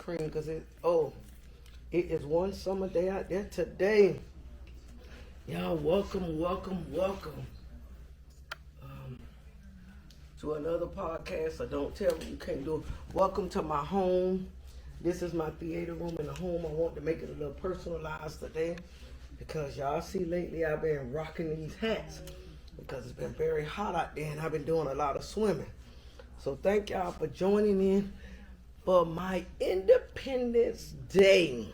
cream because it is one summer day out there today. Y'all, welcome to another podcast. So don't tell me you can't do it. Welcome to my home. This is my theater room in the home. I want to make it a little personalized today because y'all see lately I've been rocking these hats because it's been very hot out there and I've been doing a lot of swimming. So thank y'all for joining in for my Independence Day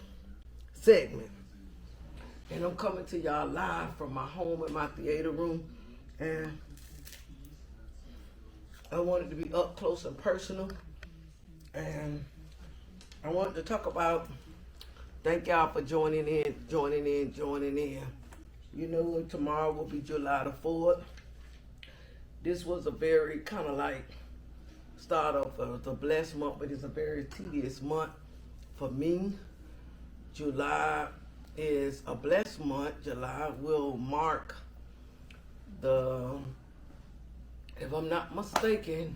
segment. And I'm coming to y'all live from my home in my theater room. And I wanted to be up close and personal. And I wanted to talk about, thank y'all for joining in. You know, tomorrow will be July the 4th. This was a very kind of like start of the blessed month, but it's a very tedious month for me. July is a blessed month. July will mark if I'm not mistaken,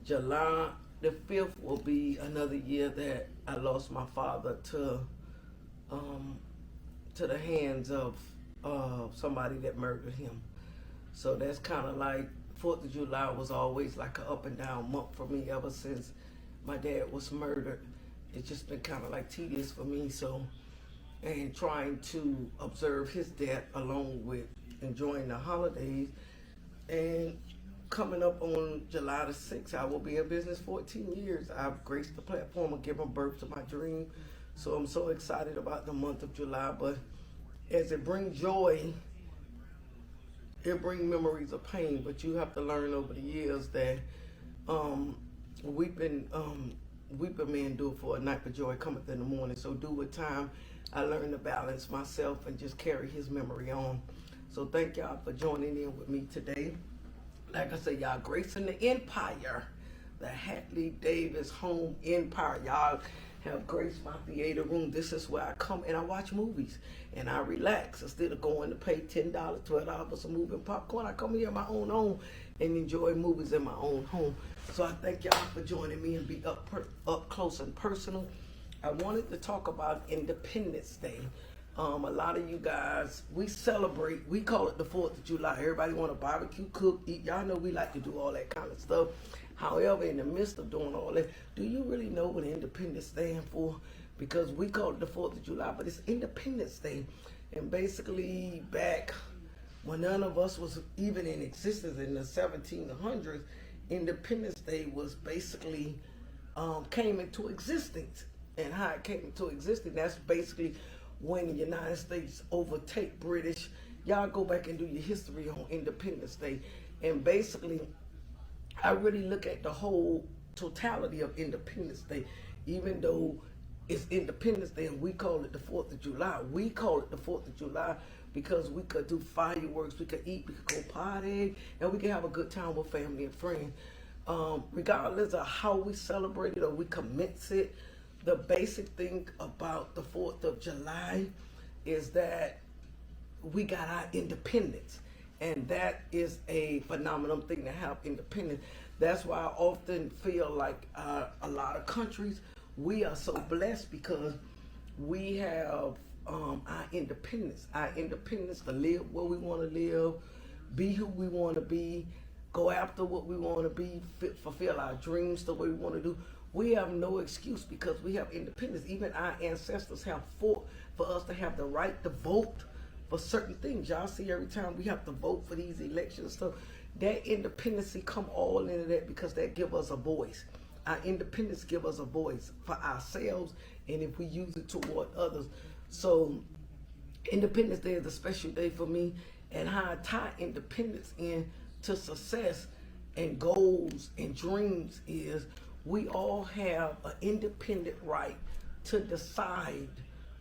July the 5th will be another year that I lost my father to the hands of somebody that murdered him. So that's kind of like 4th of July was always like an up and down month for me ever since my dad was murdered. It's just been kind of like tedious for me. So, and trying to observe his death along with enjoying the holidays. And coming up on July the 6th, I will be in business 14 years. I've graced the platform of giving birth to my dream. So I'm so excited about the month of July. But as it brings joy, it brings memories of pain. But you have to learn over the years that weeping men do it for a night, but joy cometh in the morning. So due with time, I learned to balance myself and just carry his memory on. So thank y'all for joining in with me today. Like I said, y'all, gracing the empire, the Hatley Davis home empire. Y'all have graced my theater room. This is where I come and I watch movies and I relax. Instead of going to pay $10, $12 for some movie and popcorn, I come here in my own home and enjoy movies in my own home. So I thank y'all for joining me and be up close and personal. I wanted to talk about Independence Day. A lot of you guys, we celebrate, we call it the 4th of July. Everybody want to barbecue, cook, eat. Y'all know we like to do all that kind of stuff. However, in the midst of doing all that, do you really know what Independence stands for? Because we call it the 4th of July, but it's Independence Day. And basically back when none of us was even in existence in the 1700s, Independence Day was basically came into existence. And how it came into existence, that's basically when the United States overtake British. Y'all go back and do your history on Independence Day. And basically, I really look at the whole totality of Independence Day. Even though it's Independence Day and we call it the 4th of July, we call it the 4th of July because we could do fireworks, we could eat, we could go party, and we could have a good time with family and friends. Regardless of how we celebrate it or we commence it, the basic thing about the 4th of July is that we got our independence. And that is a phenomenal thing to have independence. That's why I often feel like a lot of countries, we are so blessed because we have our independence. Our independence to live where we want to live, be who we want to be, go after what we want to be, fulfill our dreams the way we want to do. We have no excuse because we have independence. Even our ancestors have fought for us to have the right to vote for certain things. Y'all see every time we have to vote for these elections and stuff, that independency come all into that because that give us a voice. Our independence give us a voice for ourselves and if we use it toward others. So Independence Day is a special day for me, and how I tie independence in to success and goals and dreams is we all have an independent right to decide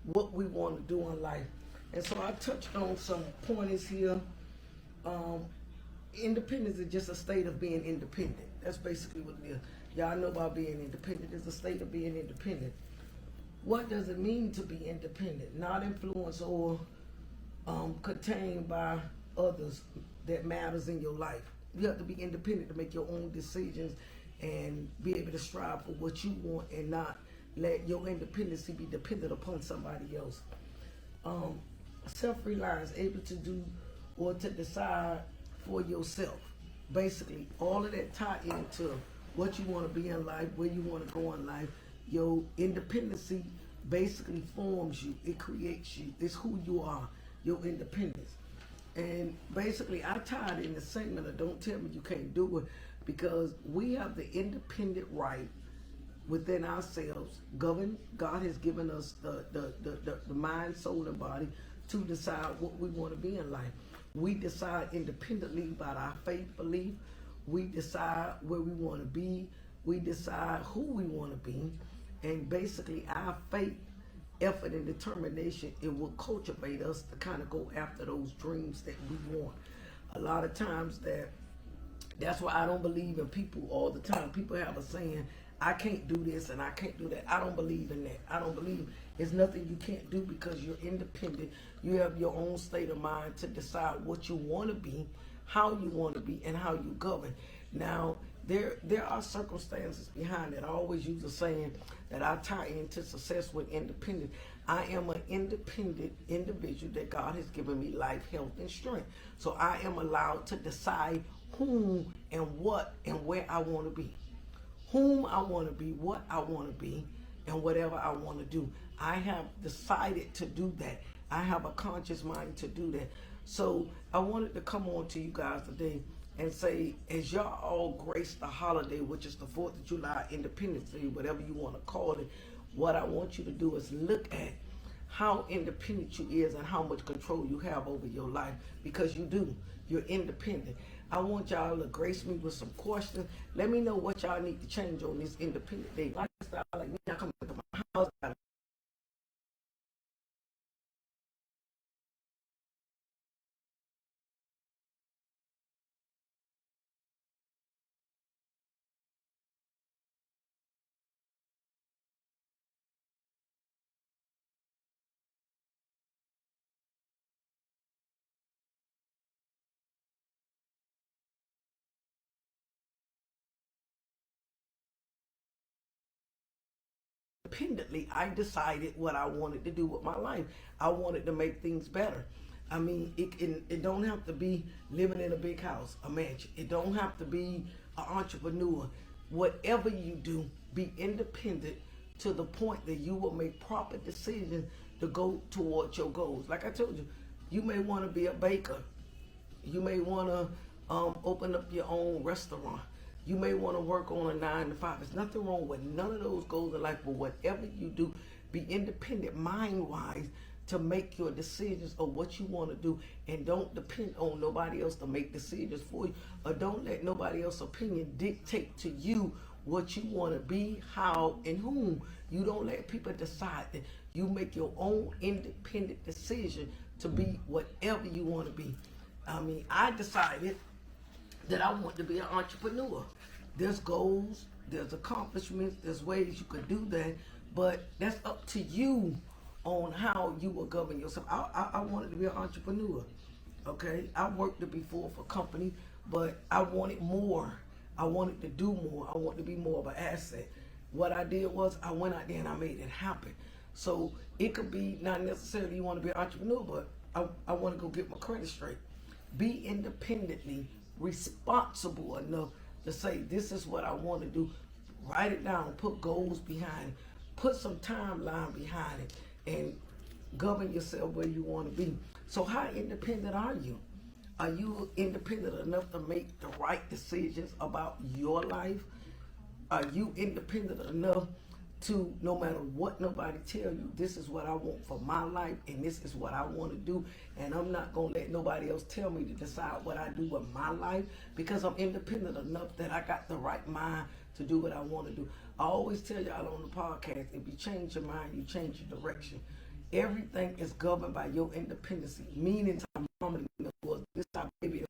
what we want to do in life. And so I touched on some pointers here. Independence is just a state of being independent. That's basically what it is. Y'all know about being independent. It's a state of being independent. What does it mean to be independent? Not influenced or contained by others that matters in your life. You have to be independent to make your own decisions and be able to strive for what you want and not let your independence be dependent upon somebody else. Self-reliance, able to do or to decide for yourself. Basically, all of that tie into what you want to be in life, where you want to go in life. Your independency basically forms you. It creates you. It's who you are, your independence. And basically, I tied in the segment of Don't Tell Me You Can't Do It, because we have the independent right within ourselves. God has given us the mind, soul, and body to decide what we want to be in life. We decide independently about our faith belief. We decide where we want to be. We decide who we want to be. And basically, our faith, effort, and determination, it will cultivate us to kind of go after those dreams that we want. A lot of times that's why I don't believe in people all the time. People have a saying, I can't do this and I can't do that. I don't believe in that. I don't believe it's nothing you can't do, because you're independent. You have your own state of mind to decide what you want to be, how you want to be, and how you govern. Now, there are circumstances behind it. I always use a saying that I tie into success with independence. I am an independent individual that God has given me life, health, and strength. So I am allowed to decide whom and what and where I want to be. Whom I want to be, what I want to be, and whatever I want to do. I have decided to do that. I have a conscious mind to do that. So I wanted to come on to you guys today and say, as y'all all grace the holiday, which is the 4th of July, Independence Day, whatever you want to call it, what I want you to do is look at how independent you is and how much control you have over your life, because you do. You're independent. I want y'all to grace me with some questions. Let me know what y'all need to change on this independent day lifestyle. Like me, I come to my house, I independently, I decided what I wanted to do with my life. I wanted to make things better. I mean, it don't have to be living in a big house, a mansion. It don't have to be an entrepreneur. Whatever you do, be independent to the point that you will make proper decisions to go towards your goals. Like I told you, you may want to be a baker. You may want to open up your own restaurant. You may want to work on a 9 to 5. There's nothing wrong with none of those goals in life, but whatever you do, be independent mind-wise to make your decisions of what you want to do, and don't depend on nobody else to make decisions for you, or don't let nobody else's opinion dictate to you what you want to be, how, and whom. You don't let people decide that. You make your own independent decision to be whatever you want to be. I mean, I decided that I want to be an entrepreneur. There's goals, there's accomplishments, there's ways you could do that, but that's up to you on how you will govern yourself. I wanted to be an entrepreneur, okay? I worked before for companies, but I wanted more. I wanted to do more. I wanted to be more of an asset. What I did was I went out there and I made it happen. So it could be not necessarily you want to be an entrepreneur, but I want to go get my credit straight. Be independently responsible enough to say, this is what I want to do. Write it down, put goals behind it, put some timeline behind it, and govern yourself where you want to be. So how independent are you? Are you independent enough to make the right decisions about your life? Are you independent enough to, no matter what nobody tell you, this is what I want for my life and this is what I want to do, and I'm not going to let nobody else tell me to decide what I do with my life, because I'm independent enough that I got the right mind to do what I want to do. I always tell y'all on the podcast, if you change your mind, you change your direction. Everything is governed by your independence, meaning time normally was this time maybe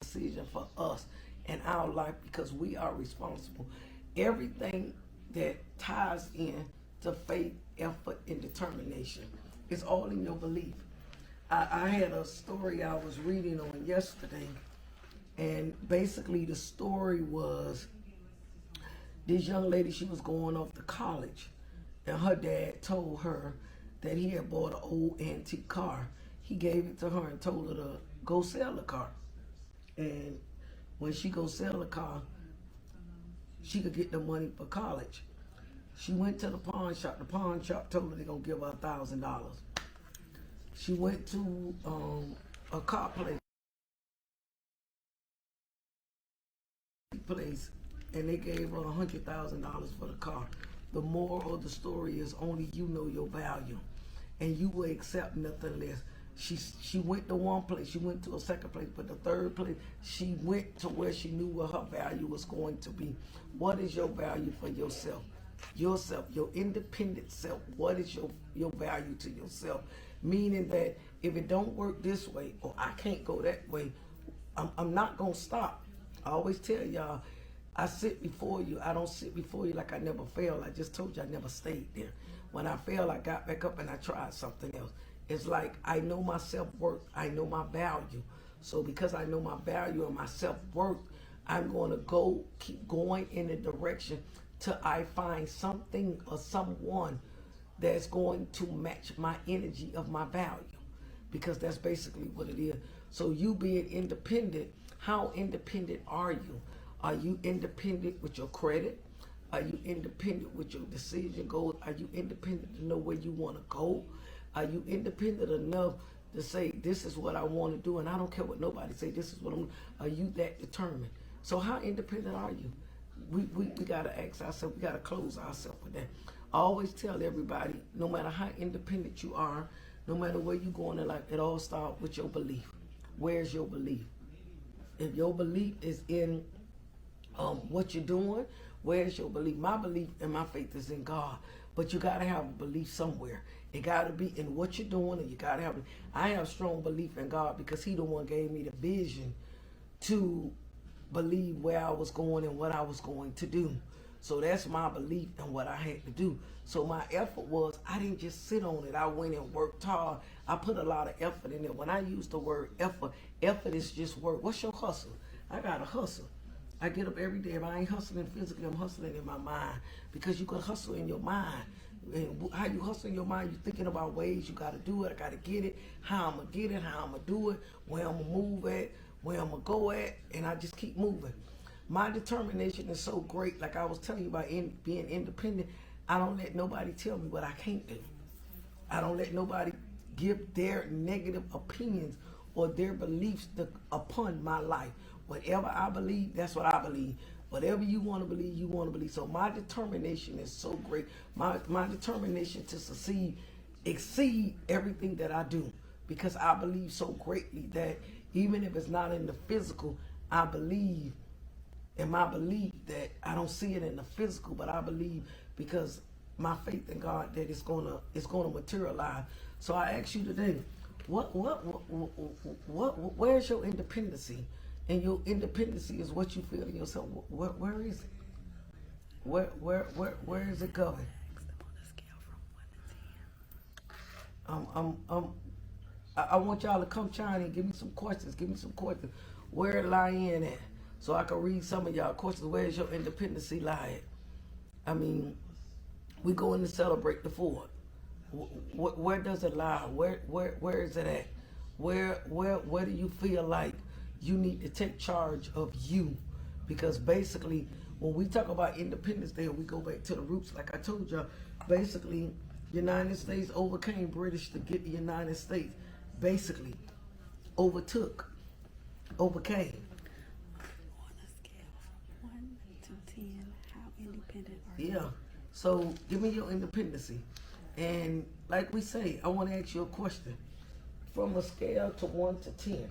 decision for us and our life, because we are responsible. Everything that ties in to faith, effort, and determination is all in your belief. I had a story I was reading on yesterday, and basically the story was this young lady, she was going off to college, and her dad told her that he had bought an old antique car. He gave it to her and told her to go sell the car. And when she go sell the car, she could get the money for college. She went to the pawn shop. The pawn shop told her they're gonna give her $1,000. She went to a car place, and they gave her $100,000 for the car. The moral of the story is only you know your value, and you will accept nothing less. She went to one place, she went to a second place, but the third place, she went to where she knew where her value was going to be. What is your value for yourself? Yourself, your independent self. What is your value to yourself? Meaning that if it don't work this way, or I can't go that way, I'm not gonna stop. I always tell y'all, I sit before you. I don't sit before you like I never failed. I just told you I never stayed there. When I failed, I got back up and I tried something else. It's like I know my self-worth. I know my value. So because I know my value and my self-worth, I'm going to keep going in the direction till I find something or someone that's going to match my energy of my value. Because that's basically what it is. So you being independent, how independent are you? Are you independent with your credit? Are you independent with your decision goals? Are you independent to know where you want to go? Are you independent enough to say, this is what I want to do, and I don't care what nobody say, this is what I'm. Are you that determined? So how independent are you? We got to ask ourselves, we got to close ourselves with that. I always tell everybody, no matter how independent you are, no matter where you're going in life, it all starts with your belief. Where's your belief? If your belief is in what you're doing, where's your belief? My belief and my faith is in God. But you got to have a belief somewhere. It got to be in what you're doing, and you got to have. I have strong belief in God because He the one gave me the vision to believe where I was going and what I was going to do. So that's my belief and what I had to do. So my effort was, I didn't just sit on it. I went and worked hard. I put a lot of effort in it. When I use the word effort is just work. What's your hustle? I got to hustle. I get up every day. If I ain't hustling physically, I'm hustling in my mind. Because you can hustle in your mind. And how you hustle in your mind, you're thinking about ways you got to do it. I got to get it, how I'm going to get it, how I'm going to do it, where I'm going to move at, where I'm going to go at, and I just keep moving. My determination is so great. Like I was telling you about being independent, I don't let nobody tell me what I can't do. I don't let nobody give their negative opinions or their beliefs upon my life. Whatever I believe, that's what I believe. Whatever you want to believe, you want to believe. So my determination is so great. My determination to succeed exceed everything that I do, because I believe so greatly that even if it's not in the physical, I believe in my belief that I don't see it in the physical, but I believe because my faith in God that it's gonna materialize. So I ask you today, where's your independency? And your independency is what you feel in yourself. Where is it? Where is it going? I want y'all to come chime in, give me some questions. Where it lie in at? So I can read some of y'all questions. Where's your independency lie at? I mean, we going to celebrate the 4th. Where does it lie? Where is it at? Where do you feel like you need to take charge of you? Because basically, when we talk about Independence Day, we go back to the roots. Like I told y'all, basically, United States overcame British to get the United States. Basically, overcame. On a scale from 1 to 10, how independent are you? Yeah. So give me your independency. And like we say, I want to ask you a question. From a scale to 1 to 10,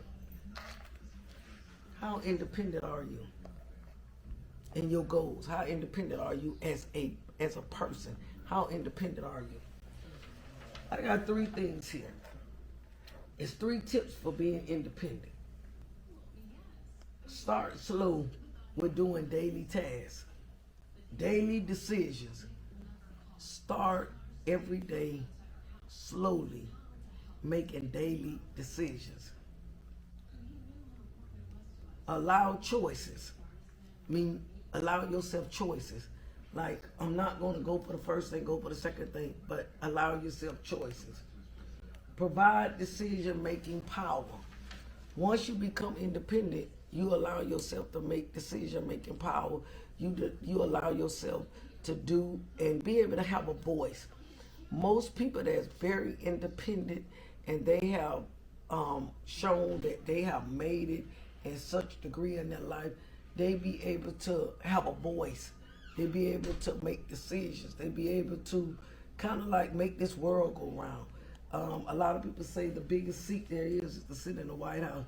how independent are you in your goals? How independent are you as a person? How independent are you? I got 3 things here. It's 3 tips for being independent. Start slow with doing daily tasks, daily decisions. Start every day slowly making daily decisions. Allow choices. I mean, allow yourself choices. Like, I'm not going to go for the first thing, go for the second thing, but allow yourself choices. Provide decision-making power. Once you become independent, you allow yourself to make decision-making power. You allow yourself to do and be able to have a voice. Most people that's very independent and they have shown that they have made it in such degree in their life, they be able to have a voice. They be able to make decisions. They be able to kind of like make this world go round. A lot of people say the biggest seat there is to sit in the White House.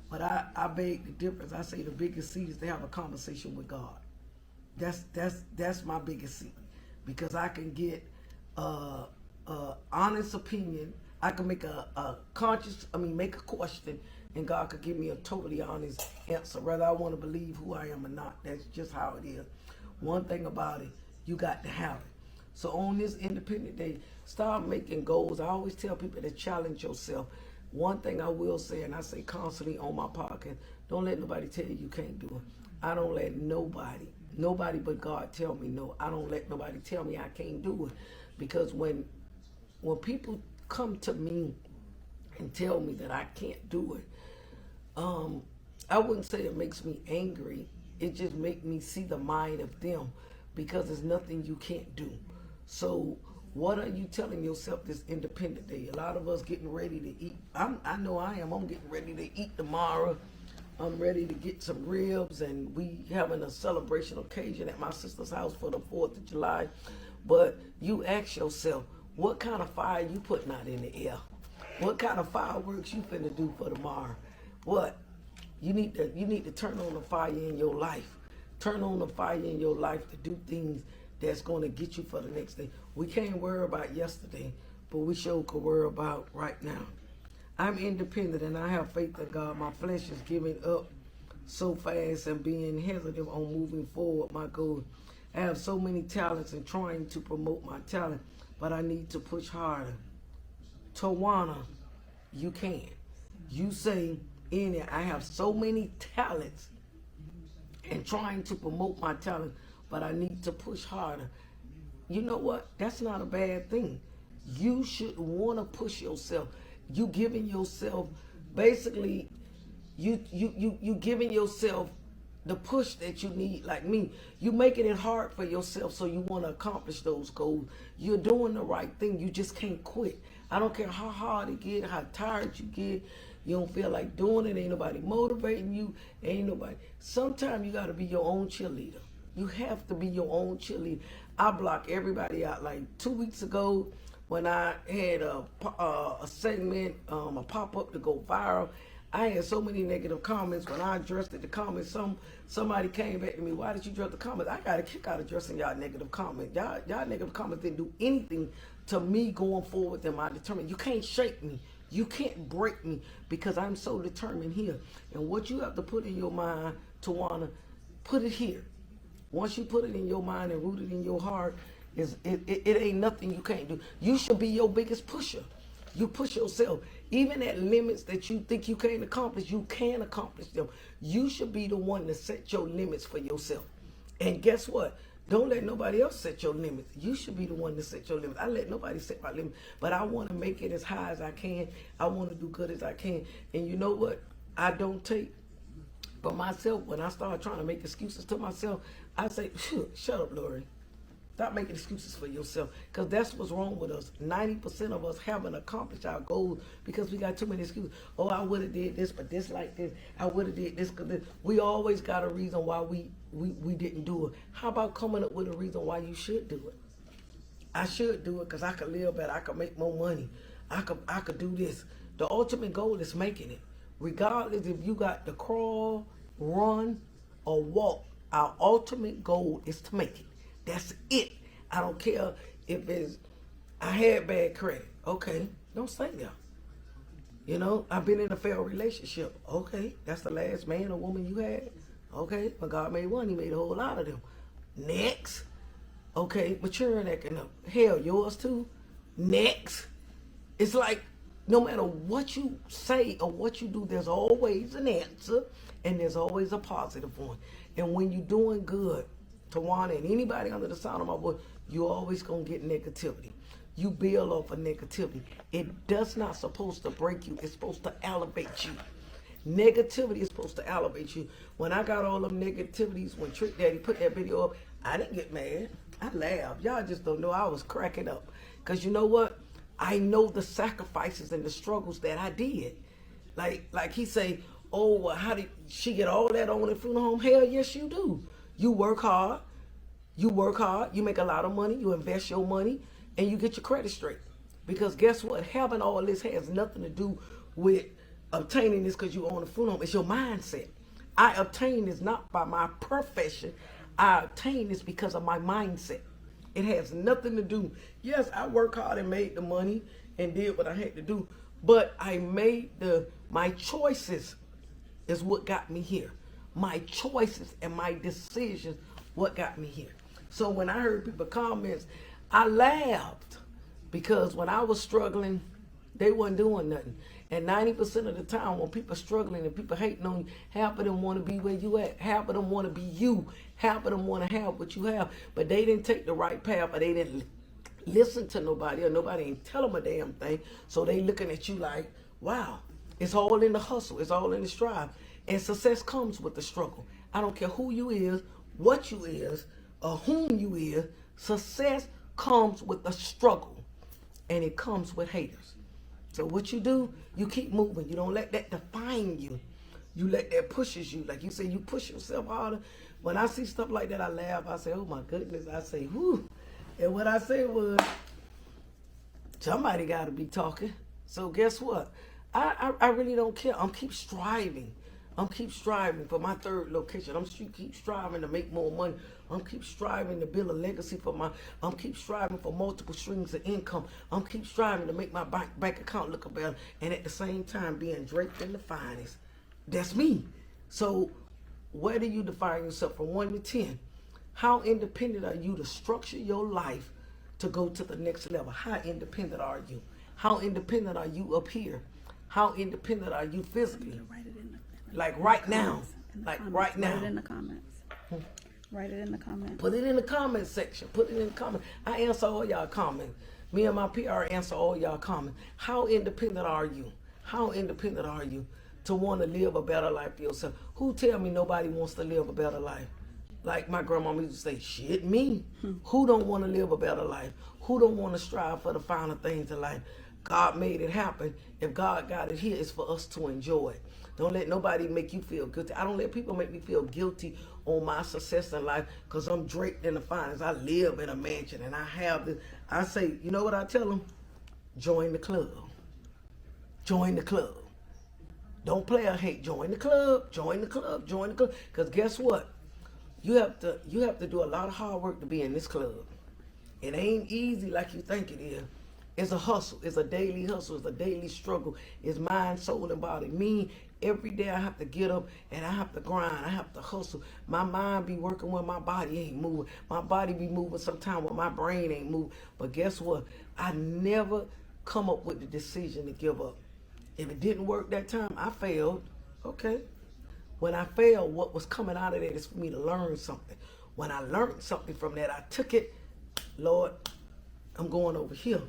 But I beg the difference. I say the biggest seat is to have a conversation with God. That's my biggest seat. Because I can get honest opinion. I can make make a question, and God could give me a totally honest answer, whether I want to believe who I am or not. That's just how it is. One thing about it, you got to have it. So on this Independent Day, start making goals. I always tell people to challenge yourself. One thing I will say, and I say constantly on my podcast, don't let nobody tell you you can't do it. I don't let nobody but God tell me no. I don't let nobody tell me I can't do it. Because when people come to me and tell me that I can't do it, I wouldn't say it makes me angry. It just makes me see the mind of them, because there's nothing you can't do. So what are you telling yourself this Independent Day? A lot of us getting ready to eat. I know I am. I'm getting ready to eat tomorrow. I'm ready to get some ribs, and we having a celebration occasion at my sister's house for the 4th of July. But you ask yourself, what kind of fire you putting out in the air? What kind of fireworks you finna do for tomorrow? What? You need to turn on the fire in your life. Turn on the fire in your life to do things that's going to get you for the next day. We can't worry about yesterday, but we sure could worry about right now. I'm independent and I have faith in God. My flesh is giving up so fast and being hesitant on moving forward my goal. I have so many talents and trying to promote my talent, but I need to push harder. Tawana, you can. You say in it, I have so many talents and trying to promote my talent, but I need to push harder. You know what? That's not a bad thing. You should want to push yourself. You giving yourself, basically, you giving yourself the push that you need. Like me, you making it hard for yourself, so you want to accomplish those goals. You're doing the right thing. You just can't quit. I don't care how hard it get, how tired you get. You don't feel like doing it. Ain't nobody motivating you. Ain't nobody. Sometimes you got to be your own cheerleader. You have to be your own cheerleader. I block everybody out. Like 2 weeks ago, when I had a segment, a pop-up to go viral, I had so many negative comments. When I addressed the comments, somebody came back to me, why did you address the comments? I got a kick out of addressing y'all negative comments. Y'all negative comments didn't do anything to me going forward than my determination. You can't shake me. You can't break me, because I'm so determined here. And what you have to put in your mind, Tawana, put it here. Once you put it in your mind and root it in your heart, it ain't nothing you can't do. You should be your biggest pusher. You push yourself. Even at limits that you think you can't accomplish, you can accomplish them. You should be the one to set your limits for yourself. And guess what? Don't let nobody else set your limits. You should be the one to set your limits. I let nobody set my limits, but I want to make it as high as I can. I want to do good as I can. And you know what? I don't take for myself. When I start trying to make excuses to myself, I say, shut up, Lori. Stop making excuses for yourself, because that's what's wrong with us. 90% of us haven't accomplished our goals because we got too many excuses. Oh, I would have did this, but this like this. I would have did this because this. We always got a reason why we didn't do it. How about coming up with a reason why you should do it? I should do it because I could live better. I could make more money. I could do this. The ultimate goal is making it. Regardless if you got to crawl, run, or walk, our ultimate goal is to make it. That's it. I don't care if it's, I had bad credit. Okay, don't stay there. You know, I've been in a failed relationship. Okay, that's the last man or woman you had. Okay, when God made one, he made a whole lot of them. Next. Okay, maturing acting up. Hell, yours too. Next. It's like No matter what you say or what you do, there's always an answer and there's always a positive one. And when you're doing good, Tawana and anybody under the sound of my voice, you're always going to get negativity. You build off of negativity. It does not supposed to break you. It's supposed to elevate you. Negativity is supposed to elevate you. When I got all them negativities, when Trick Daddy put that video up, I didn't get mad. I laughed. Y'all just don't know. I was cracking up. Because you know what? I know the sacrifices and the struggles that I did. Like he say, oh, well, how did she get all that on the funeral home? Hell, yes, you do. You work hard. You work hard. You make a lot of money. You invest your money. And you get your credit straight. Because guess what? Having all this has nothing to do with obtaining this because you own a funeral home. It's your mindset. I obtain this not by my profession. I obtain this because of my mindset. It has nothing to do. Yes, I work hard and made the money and did what I had to do. But I made my choices is what got me here. My choices and my decisions what got me here. So when I heard people comments, I laughed because when I was struggling, they wasn't doing nothing. And 90% of the time when people are struggling and people hating on you, half of them want to be where you at. Half of them want to be you. Half of them want to have what you have. But they didn't take the right path, or they didn't listen to nobody, or nobody ain't tell them a damn thing. So they looking at you like, wow, it's all in the hustle. It's all in the strive. And success comes with the struggle. I don't care who you is, what you is, or whom you is. Success comes with the struggle, and it comes with haters. So what you do, you keep moving. You don't let that define you. You let that pushes you. Like you say, you push yourself harder. When I see stuff like that, I laugh. I say, oh my goodness. I say, whoo. And what I say was, somebody got to be talking. So guess what? I really don't care. I'm keep striving. I'm keep striving for my third location. I'm keep striving to make more money. I'm keep striving to build a legacy I'm keep striving for multiple streams of income. I'm keep striving to make my bank account look better. And at the same time being draped in the finest. That's me. So where do you define yourself from 1 to 10? How independent are you to structure your life to go to the next level? How independent are you? How independent are you up here? How independent are you physically? Write it in the Like right now. Like comments. right now. Write it in the comments. Write it in the comments. Put it in the comment section. Put it in the comment. I answer all y'all comments. Me and my PR answer all y'all comments. How independent are you? How independent are you to want to live a better life for yourself? Who tell me nobody wants to live a better life? Like my grandmama used to say, shit, me. Who don't want to live a better life? Who don't want to strive for the finer things in life? God made it happen. If God got it here, it's for us to enjoy it. Don't let nobody make you feel guilty. I don't let people make me feel guilty on my success in life because I'm draped in the finest. I live in a mansion and I have this. I say, you know what I tell them? Join the club. Join the club. Don't play or hate. Join the club. Join the club. Join the club. Because guess what? You have to do a lot of hard work to be in this club. It ain't easy like you think it is. It's a hustle. It's a daily hustle. It's a daily struggle. It's mind, soul, and body. Me, every day I have to get up and I have to grind. I have to hustle. My mind be working when my body ain't moving. My body be moving sometimes when my brain ain't moving. But guess what? I never come up with the decision to give up. If it didn't work that time, I failed. Okay. When I failed, what was coming out of that is for me to learn something. When I learned something from that, I took it. Lord, I'm going over here.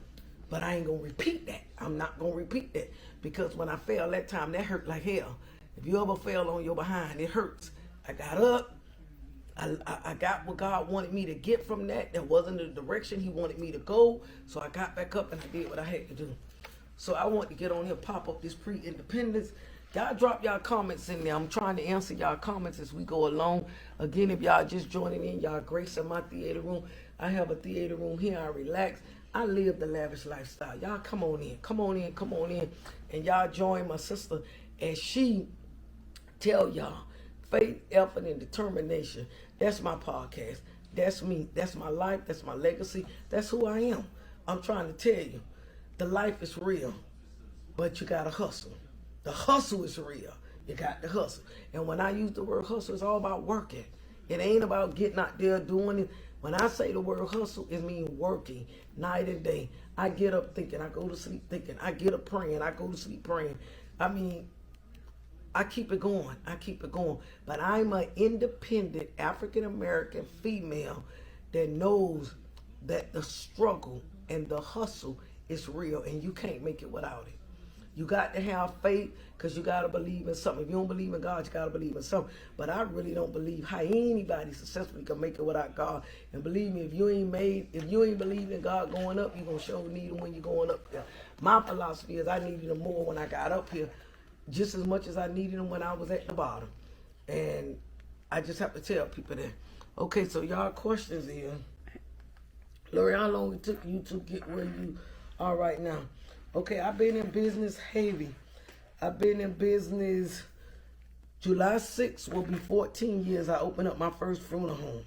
But I ain't going to repeat that. I'm not going to repeat that. Because when I fell that time, that hurt like hell. If you ever fell on your behind, it hurts. I got up. I got what God wanted me to get from that. That wasn't the direction he wanted me to go. So I got back up and I did what I had to do. So I want to get on here, pop up this pre-independence. Y'all drop y'all comments in there. I'm trying to answer y'all comments as we go along. Again, if y'all just joining in, y'all gracing my theater room. I have a theater room here. I relax. I live the lavish lifestyle. Y'all come on in. Come on in. Come on in. And y'all join my sister as she tell y'all faith, effort, and determination. That's my podcast. That's me. That's my life. That's my legacy. That's who I am. I'm trying to tell you, the life is real, but you got to hustle. The hustle is real. You got to hustle. And when I use the word hustle, it's all about working. It ain't about getting out there doing it. When I say the word hustle, it means working night and day. I get up thinking, I go to sleep thinking, I get up praying, I go to sleep praying. I mean, I keep it going. I keep it going. But I'm an independent African American female that knows that the struggle and the hustle is real and you can't make it without it. You got to have faith because you got to believe in something. If you don't believe in God, you got to believe in something. But I really don't believe how anybody successfully can make it without God. And believe me, if you ain't believe in God going up, you're going to sure need Him when you're going up there. My philosophy is I needed Him more when I got up here, just as much as I needed Him when I was at the bottom. And I just have to tell people that. Okay, so y'all questions here. Lori, how long it took you to get where you are right now? Okay, I've been in business heavy. I've been in business. July 6th will be 14 years. I opened up my first funeral home.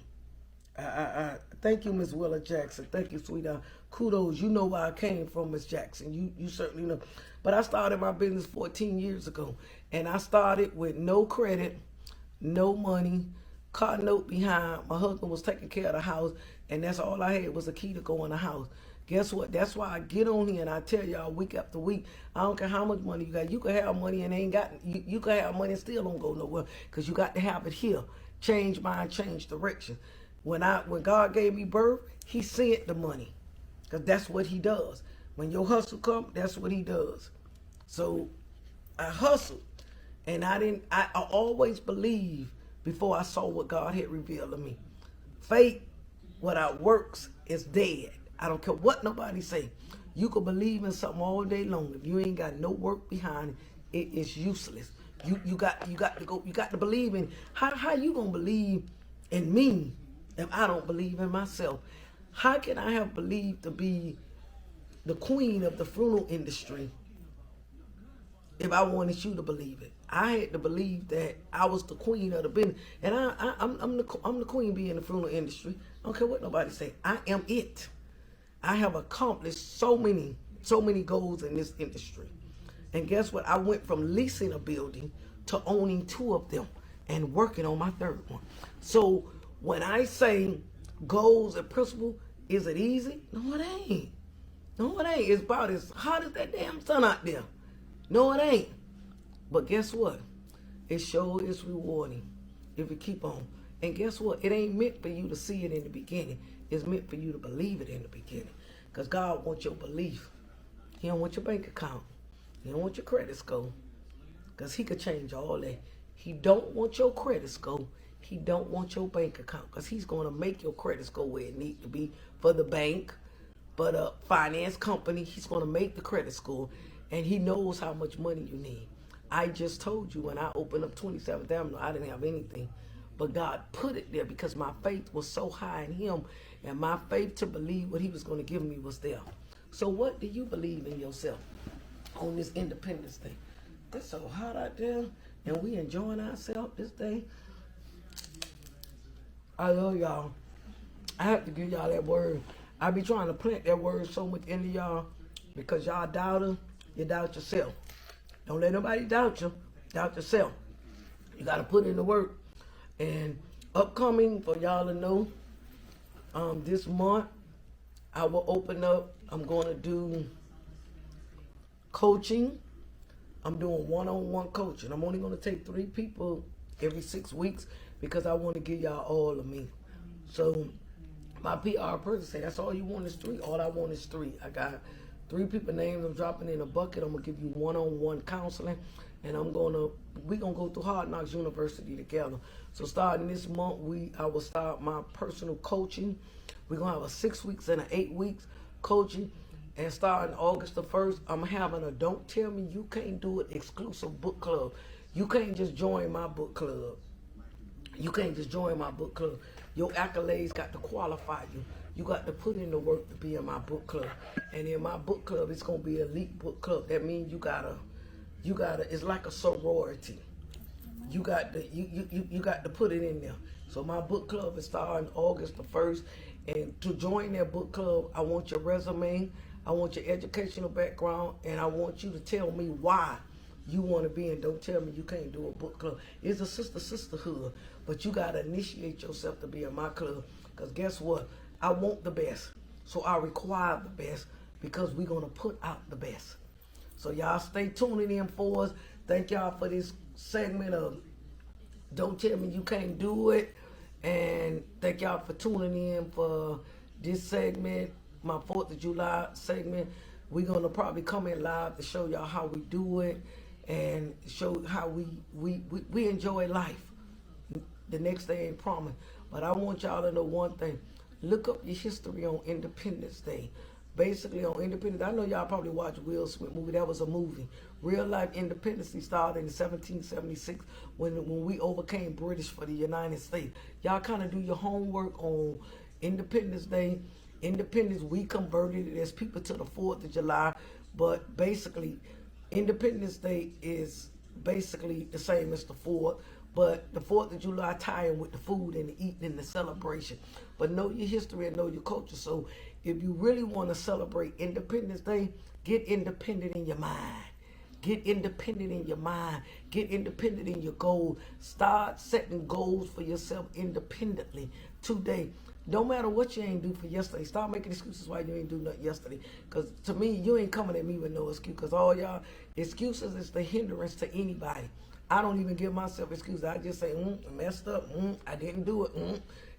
I thank you, Miss Willa Jackson. Thank you, sweetheart. Kudos. You know where I came from, Miss Jackson. You certainly know. But I started my business 14 years ago. And I started with no credit, no money, car note behind. My husband was taking care of the house. And that's all I had was a key to go in the house. Guess what? That's why I get on here and I tell y'all week after week, I don't care how much money you got. You can have money and ain't got, you can have money and still don't go nowhere because you got to have it here. Change mind, change direction. When God gave me birth, He sent the money because that's what He does. When your hustle comes, that's what He does. So I hustled and I always believed before I saw what God had revealed to me. Faith without works is dead. I don't care what nobody say. You can believe in something all day long. If you ain't got no work behind it, it is useless. You got to believe in how you gonna believe in me if I don't believe in myself? How can I have believed to be the queen of the funeral industry if I wanted you to believe it? I had to believe that I was the queen of the business, and I'm the queen being in the funeral industry. I don't care what nobody say. I am it. I have accomplished so many goals in this industry. And guess what? I went from leasing a building to owning 2 of them and working on my 3rd one. So when I say goals and principles, is it easy? No, it ain't. No, it ain't. It's about as hot as that damn sun out there. No, it ain't. But guess what? It sure is rewarding if you keep on. And guess what? It ain't meant for you to see it in the beginning. It's meant for you to believe it in the beginning. Because God wants your belief. He don't want your bank account. He don't want your credit score. Because He could change all that. He don't want your credit score. He don't want your bank account. Because He's going to make your credit score where it needs to be for the bank, for the finance company. He's going to make the credit score. And He knows how much money you need. I just told you when I opened up 27th Avenue, I didn't have anything. But God put it there because my faith was so high in Him. And my faith to believe what He was going to give me was there. So what do you believe in yourself on this independence thing? It's so hot out there and we enjoying ourselves this day. I love y'all. I have to give y'all that word. I be trying to plant that word so much into y'all because y'all doubter, you doubt yourself. Don't let nobody doubt you. Doubt yourself. You got to put in the work. And upcoming for y'all to know, this month I will open up. I'm going to do coaching. I'm doing one-on-one coaching. I'm only going to take 3 people every 6 weeks because I want to give y'all all of me. So my PR person said, that's all you want is 3. All I want is 3. I got 3 people names I'm dropping in a bucket. I'm going to give you one-on-one counseling. And we're going to go through Hard Knocks University together. So starting this month, I will start my personal coaching. We're going to have a 6 weeks and an 8 weeks coaching. And starting August the 1st, I'm having a Don't Tell Me You Can't Do It exclusive book club. You can't just join my book club. You can't just join my book club. Your accolades got to qualify you. You got to put in the work to be in my book club. And in my book club, it's going to be an elite book club. That means you gotta, it's like a sorority. You got to put it in there. So my book club is starting August the 1st. And to join that book club, I want your resume, I want your educational background, and I want you to tell me why you want to be in Don't Tell Me You Can't Do a Book Club. It's a sisterhood, but you got to initiate yourself to be in my club. Because guess what? I want the best. So I require the best because we're going to put out the best. So y'all stay tuning in for us. Thank y'all for this segment of Don't Tell Me You Can't Do It. And thank y'all for tuning in for this segment, my 4th of July segment. We're going to probably come in live to show y'all how we do it and show how we enjoy life. The next day ain't promised. But I want y'all to know one thing. Look up your history on Independence Day. Basically on Independence, I know y'all probably watched Will Smith movie. That was a movie. Real life Independence Day started in 1776 when we overcame British for the United States. Y'all kind of do your homework on Independence Day. Independence, we converted it as people to the 4th of July. But basically, Independence Day is basically the same as the 4th. But the 4th of July tie in with the food and the eating and the celebration. But know your history and know your culture. So if you really want to celebrate Independence Day, get independent in your mind. Get independent in your mind. Get independent in your goals. Start setting goals for yourself independently today. No matter what you ain't do for yesterday, start making excuses why you ain't do nothing yesterday. Because to me, you ain't coming at me with no excuse. Because all y'all excuses is the hindrance to anybody. I don't even give myself excuses. I just say, messed up, I didn't do it,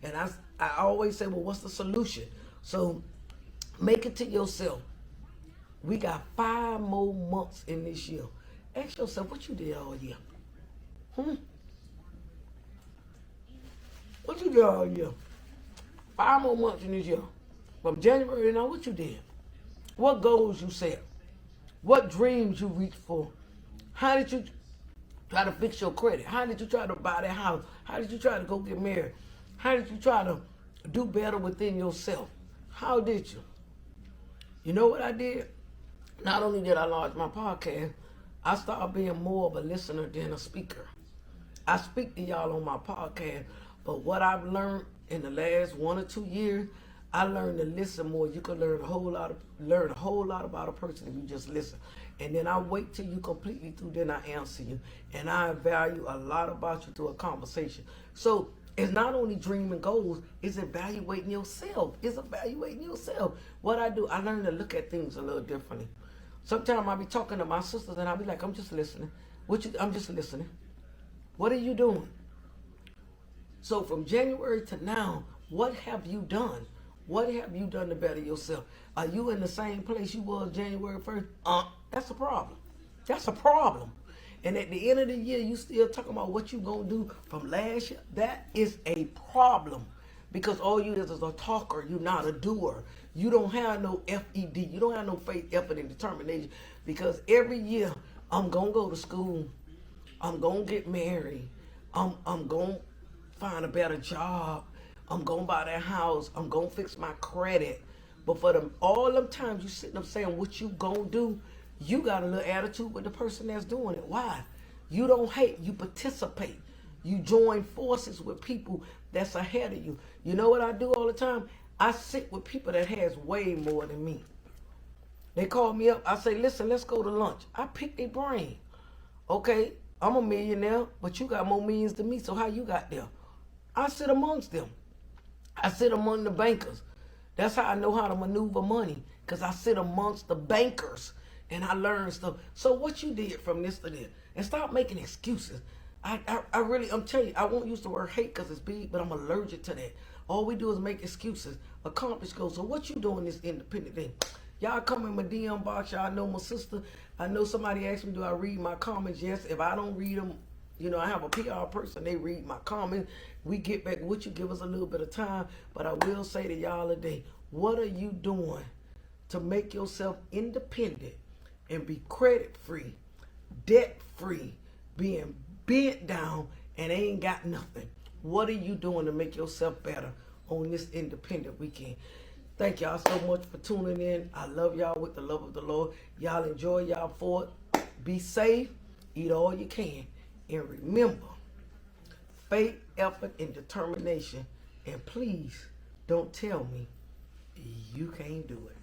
And I always say, well, what's the solution? So make it to yourself. We got 5 more months in this year. Ask yourself what you did all year. What you did all year? 5 more months in this year. From January to now, what you did? What goals you set? What dreams you reached for? How did you try to fix your credit? How did you try to buy that house? How did you try to go get married? How did you try to do better within yourself? How did you? You know what I did? Not only did I launch my podcast, I started being more of a listener than a speaker. I speak to y'all on my podcast, but what I've learned in the last 1 or 2 years, I learned to listen more. You can learn a whole lot about a person if you just listen. And then I wait till you completely through, then I answer you. And I value a lot about you through a conversation. So it's not only dreaming goals, it's evaluating yourself. It's evaluating yourself. What I do, I learn to look at things a little differently. Sometimes I'll be talking to my sisters and I'll be like, I'm just listening. I'm just listening. What are you doing? So from January to now, what have you done? What have you done to better yourself? Are you in the same place you was January 1st? That's a problem. That's a problem. And at the end of the year, you still talking about what you gonna do from last year? That is a problem. Because all you is a talker, you're not a doer. You don't have no FED. You don't have no faith, effort, and determination. Because every year, I'm gonna go to school. I'm gonna get married. I'm gonna find a better job. I'm gonna buy that house. I'm gonna fix my credit. But for all them times you sitting up saying what you gonna do, you got a little attitude with the person that's doing it. Why? You don't hate, you participate. You join forces with people that's ahead of you. You know what I do all the time? I sit with people that has way more than me. They call me up. I say, listen, let's go to lunch. I pick their brain. Okay, I'm a millionaire, but you got more millions than me, so how you got there? I sit amongst them. I sit among the bankers. That's how I know how to maneuver money, because I sit amongst the bankers and I learn stuff. So what you did from this to this, and stop making excuses. I'm telling you, I won't use the word hate because it's big, but I'm allergic to that. All we do is make excuses, accomplish goals. So what you doing this independent day? Y'all come in my DM box. Y'all know my sister. I know somebody asked me, do I read my comments? Yes. If I don't read them, I have a PR person. They read my comments. We get back with you. Give us a little bit of time. But I will say to y'all today, what are you doing to make yourself independent and be credit-free, debt-free, being bent down and ain't got nothing? What are you doing to make yourself better on this independent weekend? Thank y'all so much for tuning in. I love y'all with the love of the Lord. Y'all enjoy y'all for it. Be safe. Eat all you can. And remember, faith, effort, and determination. And please don't tell me you can't do it.